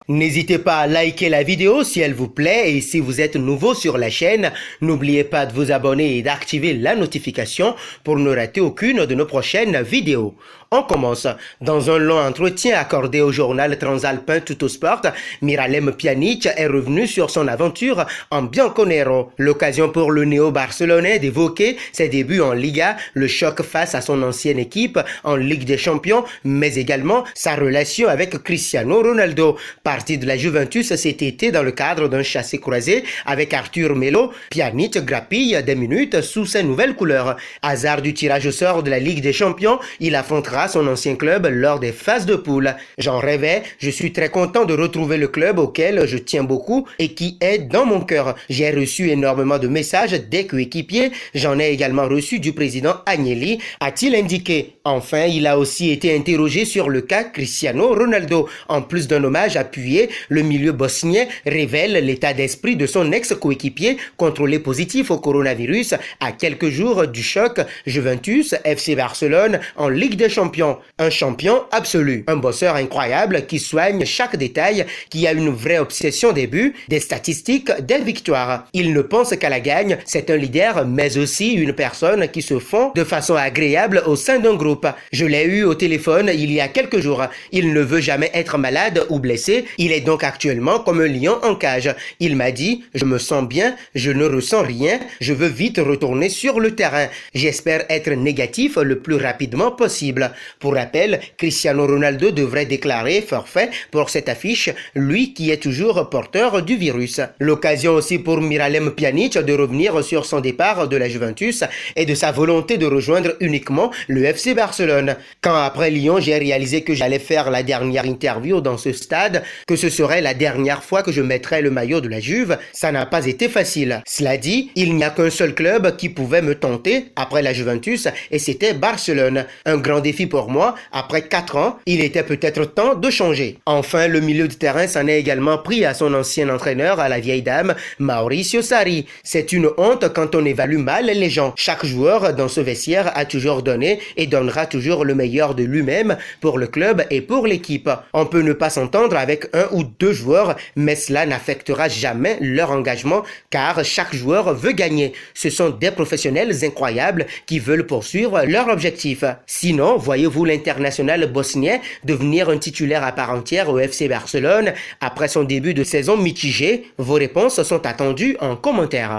N'hésitez pas à liker la vidéo si elle vous plaît et si vous êtes nouveau sur la chaîne, n'oubliez pas de vous abonner et d'activer la notification pour ne rater aucune de nos prochaines vidéos. On commence. Dans un long entretien accordé au journal transalpin Tuttosport, Miralem Pjanic est revenu sur son aventure en Bianconero. L'occasion pour le néo-barcelonais d'évoquer ses débuts en Liga, le choc face à son ancienne équipe en Ligue des Champions, mais également sa relation avec Cristiano Ronaldo. Parti de la Juventus cet été dans le cadre d'un chassé-croisé avec Arthur Melo, Pjanic grappille des minutes sous ses nouvelles couleurs. Hasard du tirage au sort de la Ligue des Champions, il affrontera son ancien club lors des phases de poule. J'en rêvais, je suis très content de retrouver le club auquel je tiens beaucoup et qui est dans mon cœur. J'ai reçu énormément de messages des coéquipiers, j'en ai également reçu du président Agnelli, a-t-il indiqué. Enfin, il a aussi été interrogé sur le cas Cristiano Ronaldo. En plus d'un hommage appuyé, le milieu bosnien révèle l'état d'esprit de son ex-coéquipier contrôlé positif au coronavirus à quelques jours du choc Juventus FC Barcelone en Ligue des Champions. Un champion absolu, un bosseur incroyable qui soigne chaque détail, qui a une vraie obsession des buts, des statistiques, des victoires. Il ne pense qu'à la gagne, c'est un leader mais aussi une personne qui se fond de façon agréable au sein d'un groupe. Je l'ai eu au téléphone il y a quelques jours. Il ne veut jamais être malade ou blessé, il est donc actuellement comme un lion en cage. Il m'a dit « Je me sens bien, je ne ressens rien, je veux vite retourner sur le terrain. J'espère être négatif le plus rapidement possible. » Pour rappel, Cristiano Ronaldo devrait déclarer forfait pour cette affiche, lui qui est toujours porteur du virus. L'occasion aussi pour Miralem Pjanic de revenir sur son départ de la Juventus et de sa volonté de rejoindre uniquement le FC Barcelone. Quand après Lyon, j'ai réalisé que j'allais faire la dernière interview dans ce stade, que ce serait la dernière fois que je mettrais le maillot de la Juve, ça n'a pas été facile. Cela dit, il n'y a qu'un seul club qui pouvait me tenter après la Juventus et c'était Barcelone. Un grand défi pour moi, après 4 ans, il était peut-être temps de changer. Enfin, le milieu de terrain s'en est également pris à son ancien entraîneur, à la vieille dame, Maurizio Sarri. C'est une honte quand on évalue mal les gens. Chaque joueur dans ce vestiaire a toujours donné et donnera toujours le meilleur de lui-même pour le club et pour l'équipe. On peut ne pas s'entendre avec un ou deux joueurs, mais cela n'affectera jamais leur engagement car chaque joueur veut gagner. Ce sont des professionnels incroyables qui veulent poursuivre leur objectif. Sinon, voyez-vous l'international bosnien devenir un titulaire à part entière au FC Barcelone après son début de saison mitigé? Vos réponses sont attendues en commentaire.